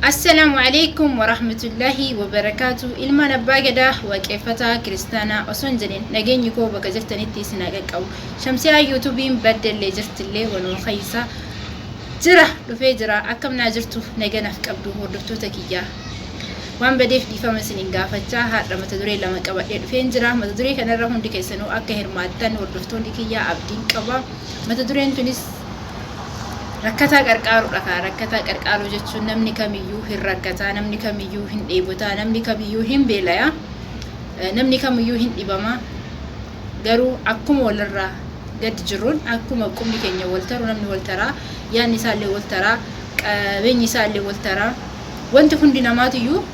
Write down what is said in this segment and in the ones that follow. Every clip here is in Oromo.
السلام عليكم ورحمة الله وبركاته. إلما نباجدا وكيفتا كريستانا أسونجلين نجين يكو بكجرتني تيسنا أو شمسيا يوتيوبين بدل اللي جرت اللي ونخيسة جرا لفجرا أكم ناجرتو نجنا في كبدو وردفتو تكيا وان بديف دي فمسنين قافتها هاد لما تدري لما كبا فين جرا ما تدري كان الرهم دي كيسنو أكهر ماتن وردفتو دي كيا أبدين كبا ما تدري تونس rakkata qarqaaru jechuun namni kamiyyuu hin rakkata, namni kamiyyuu hin dheebota, namni kamiyyuu hin beelaya, namni kamiyyuu hin dhibama. Garuu akkuma walirraa gad jirruun akkuma qubni keenya wal taru namni wal taraa, yaadni isaallee wal taraa, qabeenyi isaallee wal taraa, wanti hundi namaatiyyuu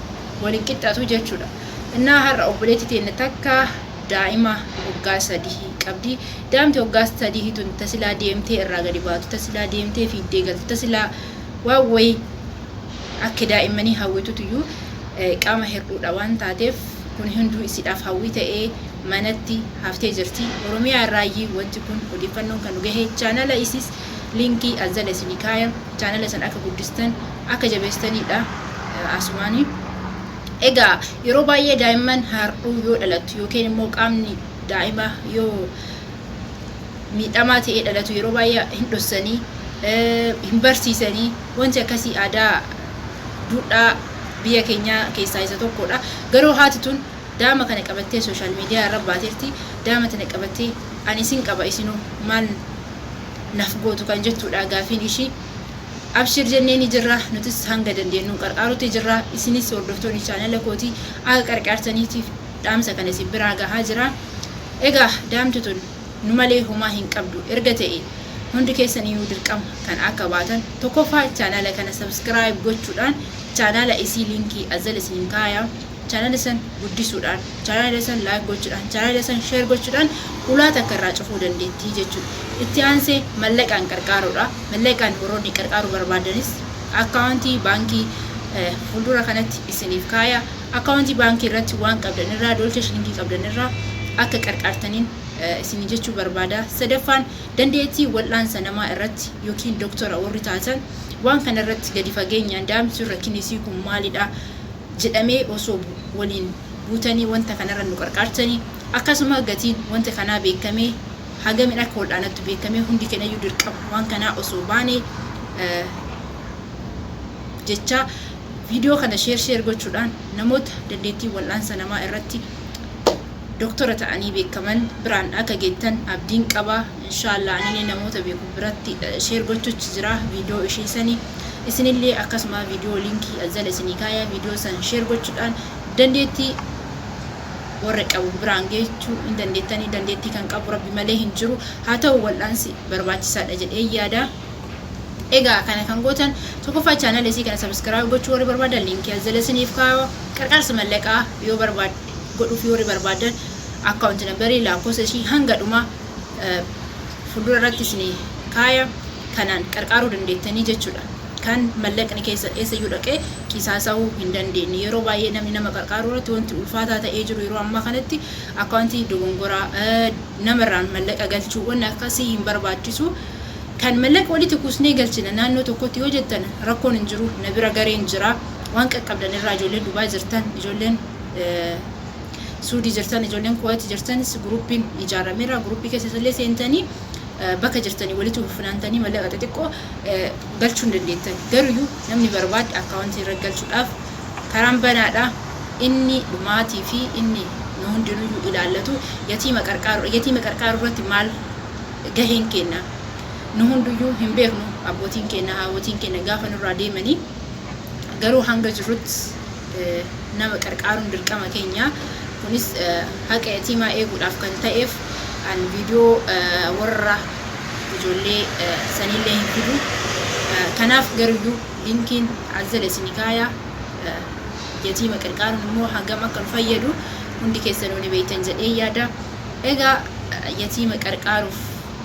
waliin qixxaatu jechuudha. Innaa har'a obboleettii teenya takka daa'ima waggaa 3 qabdi. Daa'imti waggaa 3 tun tasilaa deemtee irraa gadi baatu, tasilaa deemtee fiiddee galtu, tasilaa waawwayii akka daa'immanii hawwitutuyyuu qaama hir'uudha waan taateef kun hunduu isiidhaaf hawwii ta'ee manatti haftee jirti. Oromiyaa irraayyii wanti kun odeeffannoon kan gahee chaanala isis linkii azala isinii kaaya chaanala san akka guddistan akka jabeestanidha asumaanii. Egaa yeroo baay'ee daa'imman har'uu yoo dhalatu yookiin immoo qaamni daa'ima yoo miidhamaa ta'ee dhalatu yeroo baay'ee hin dhossanii hin barsiisanii wanti akkasii aadaa duudhaa biyya keenyaa keessaa isa tokkodha. Garuu haati tun daa'ima kana qabattee sooshaal miidiyaa irra baateerti. Daa'ima kana qabattee ani isin qaba isinoo maal naf gootu kan jettudha gaafiin ishii. Abshir jenneeni jirra nutis hanga dandeenyu qarqaarutti jirra. Isinis hordoftoonni chaanala kootii akka qarqaartaniitiif dhaamsa kana isin biraa gahaa jira. Egaa daa'imti tun nu malee homaa hin qabdu erga ta'e hundi keessaniyyuu dirqama kan akka baatan tokkoffaa chaanala kana subscribe gochuudhaan chaanala isii linkii azala isin kaaya chaanala san guddisuudhaan chaanala san like gochuudhaan chaanala san share gochuudhaan ulaa takka irraa cufuu dandeettii jechuudha. Itti aansee mallaqaan qarqaaruudha. Mallaqaan warroonni qarqaaruu barbaadanis akkaawuntii baankii fuuldura kanatti isiniif kaaya. Akkaawuntii baankii irratti waan qabdan irraa doolcha shilingii qabdan irraa akka qarqaartaniin isin jechuu barbaada. Sadaffaan dandeettii wal'aansa namaa irratti yookiin doktora warri taatan waan kana irratti gadi fageenyaan daa'imti rakkinisii kun maalidha jedhamee osoo waliin buutanii wanta kanarra nu qarqaartanii akkasuma gatiin wanta kanaa beekamee hagamin akka wal'aanattu beekamee hundi kennayyuu dirqama waan kanaa osoo baanee jecha viidiyoo kana share gochuudhaan namoota dandeettii wal'aansa namaa irratti doktora ta'anii beekaman biraan akka geettan abdiin qaba. Inshallah ani namoota beeku biratti share gochuuchi jira viidiyoo isheesanii isinillee akkasuma viidiyoo linkii azala isinii kaaya viidiyoo san share gochuudhaan dandeettii warra qabu biraan geechuu hin dandeettanii dandeettii kan qabu rabbi malee hin jiru. Haa ta'u wal'aansi barbaachisaadha jedhee yaada. Egaa kana kan gootan tokkoffaa chaanala isii kana subscribe gochuu warri barbaadan linkii azala isiniif kaaya. Qarqaarsa mallaqaa yoo barbaadan godhuuf yoo barbaadan akkaawunti nambarii lakkoofsa ishii hanga dhuma fuuldura irratti isinii kaaya kanaan qarqaaruu dandeettanii jechuudha. Kan mallaqni eessayyuu dhaqee qisaasa'uu hin dandeenye. Yeroo baay'ee namni nama qarqaaruu irratti wanti ulfaataa ta'ee jiru yeroo ammaa kanatti akkaawuntii dogongoraa namarraan mallaqa galchuu wanni akkasii hin barbaachisu. Kan mallaqa walitti kuusnee galchina naannoo tokkotti yoo jettan rakkoon hin jiru. Na bira gareen jira waan qaqqabdan irraa ijoolleen Dubaa jirtan ijoolleen Suudii jirtan ijoolleen Kuwaait jirtanis gruupiin ijaarameera. Gruupii keessallee seentanii bakka jirtanii walitti funaantanii mallaqa xixiqqoo galchuu hin dandeettan. Garuu namni barbaade akkaawuntii irra galchuudhaaf karaan banaadha. Inni dhumaatii fi inni nu hundinuyyuu ilaallatu yatiima qarqaaru irratti maal gaheen kenna nu hundiyyuu hin beeknu. Abbootiin keenya haawwotiin keenya gaafa nurraa deemanii garuu hanga jirrutti nama qarqaaruun dirqama keenya. Kunis haqa yatiimaa eeguudhaaf kan ta'eef an viidiyoo warra ijoollee sanillee hin fidu. Kanaaf garuu linkiin azala isinii kaaya yatiima qarqaaruun immoo hangam akka nu fayyadu hundi keessanuu ni beektan jedhee yaada. Egaa yatiima qarqaaruuf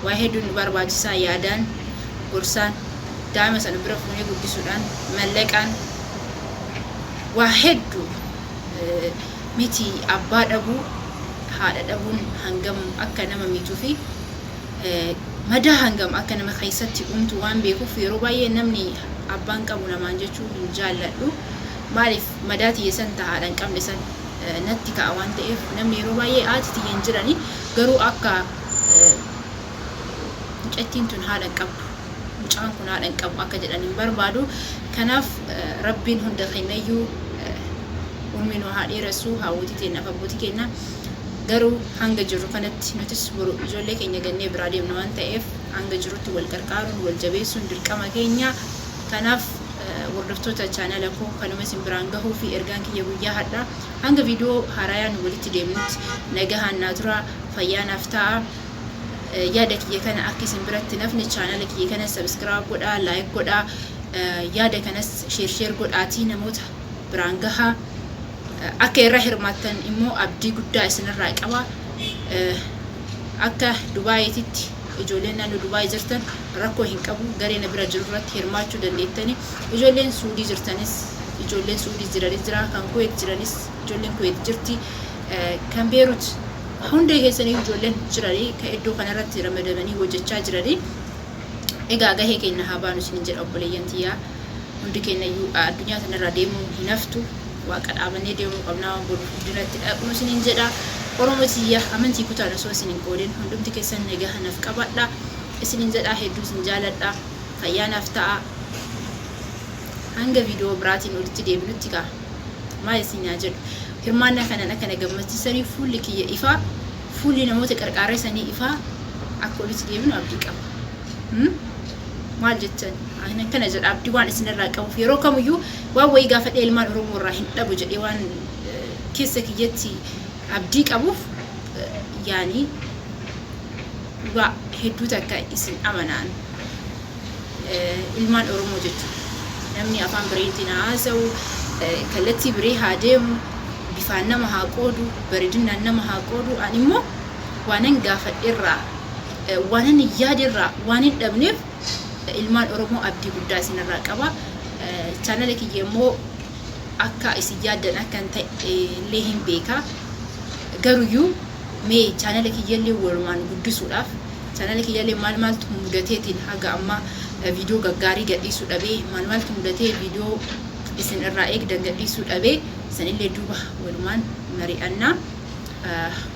waa hedduu nu barbaachisaa yaadaan gorsaan daa'ima sana bira fuunee guddisuudhaan mallaqaan waa hedduu miti abbaa dhabuu haadha dhabuun hangam akka nama miituu fi madaa hangam akka nama keessatti umtu waan beekuuf yeroo baay'ee namni abbaan qabu namaan jechuu hin jaalladhu. Maaliif madaa tiyyeessan taa'aadhaan qabne san natti ka'a waan ta'eef namni yeroo baay'ee haati tiyyeen jiranii garuu akka mucattiin tun haadha qabdu mucaan kun haadha qabu akka jedhaniin barbaadu. Kanaaf rabbiin hunda keenyayyuu umriin haa dheeressu hawwii teenya abbootii keenya garuu hanga jiru kanatti nutis boru ijoollee keenya gannee biraa deemna waan ta'eef hanga jirutti wal gargaaruun wal jabeessuun dirqama keenya. Kanaaf hordoftoota chaanala koo kanuma isin biraan gahuu fi ergaan kiyya guyyaa hadhaa hanga viidiyoo haarayaan walitti deemnutti nagahaan naa tura fayyaa naaf ta'a. Yaada kiyya kana akka isin biratti nafni chaanala kiyya kana subscribe godhaa like godhaa yaada kanas share godhaatii namoota biraan gahaa. Akka irra hirmaattan immoo abdii guddaa isinirraa qaba. Akka Dubaayitti ijoolleen naannoo Dubaay jirtan rakkoo hin qabu gareen bira jiru irratti hirmaachuu dandeettani. Ijoolleen Suudii jirtanis ijoolleen Suudii jiranis jira kan Kuwait jiranis ijoolleen Kuwait jirti kan Beirut hunda keessanii ijoolleen jiranii kan iddoo kanarratti ramadamanii hojjechaa jiranii. Egaa gahee keenya haa baanu isin jedha obboleeyyan tiyyaa hundi keenya addunyaa kanarra deemuu hin haftu. Waaqa dhaabannee deemuu qabnaa boru duratti dhaqnu isiniin jedha. Oromoo tiyya amantii kutaan osoo isiniin qoodin hundumti keessan nagaa naaf qabadha isiniin jedha. Hedduu isin jaaladha fayyaa naaf ta'a. Hanga viidiyoo biraatiin walitti deebinutti kaa maal isin yaa jedhu hirmaannaa kanaan akka na gammachiisanii fuulli kiyya ifaa fuulli namoota qarqaareessanii ifaa akka walitti deebinu abdii qaba. Maal jettan kana jedha abdii waan isinirraa qabuuf yeroo kamiyyuu waan wayii gaafadhee ilmaan Oromoo irraa hin dhabu jedhee waan keessa kiyyatti abdii qabuuf yaani waa hedduu takka isin amanaan ilmaan Oromoo jechuudha namni afaan bireetiin haasa'u kallattii biree haa deemu bifaan nama haa qoodu bareedinaan nama haa qoodu. Ani immoo waanan gaafadheerraa waanan yaaderraa waan hin dhabneef ilmaan Oromoo abdii guddaa isinirraa qaba. Chaanala kiyya immoo akka isin yaaddan akka ta'e illee hin beeka. Garuyyuu mee chaanala kiyya illee walumaan guddisuudhaaf chaanala kiyya illee maaltu mudateetiin haga amma viidiyoo gaggaarii gadhiisuu dhabee maaltu mudatee viidiyoo isin irraa eegdan gadhiisuu dhabee sanillee duuba walumaan mari'annaa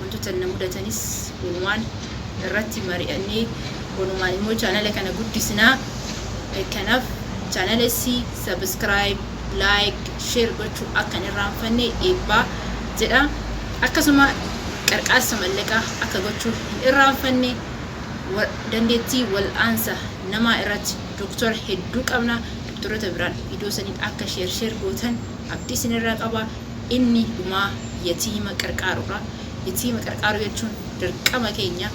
wantoota na mudatanis walumaan irratti mari'annee walumaan immoo chaanala kana guddisnaa. Kanaaf chaanala si subscribe like share gochuu akka hin irraanfanne eebbaa jedha. Akkasuma qarqaarsa mallaqaa akka gochuu hin irraanfanne dandeettii wal'aansa namaa irratti doktora hedduu qabna. Doktorota biraan viidiyoo saniin akka share gootan abdii isinirraa qaba. Inni dhumaa yatiima qarqaaruudha. Yatiima qarqaaru jechuun dirqama keenya.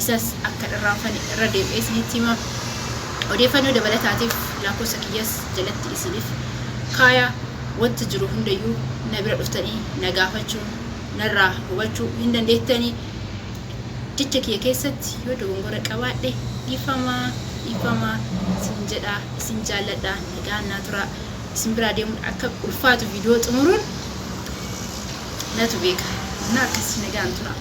Isas akka irraanfanne irra deebi'ee isinitti hima. Odeeffannoo dabalataatiif lakkoofsa kiyyas jalatti isiniif kaaya. Wanti jiru hundayyuu na bira dhuftanii na gaafachuu narraa hubachuu hin dandeettanii. Jecha kiyya keessatti yoo dogongora qabaadhe dhiifamaa isin jedha isin jaalladha nagaan naa tura. Isin biraa deemuun akka ulfaatu viidiyoo xumuruun natu beeka na akkasii nagaan tura.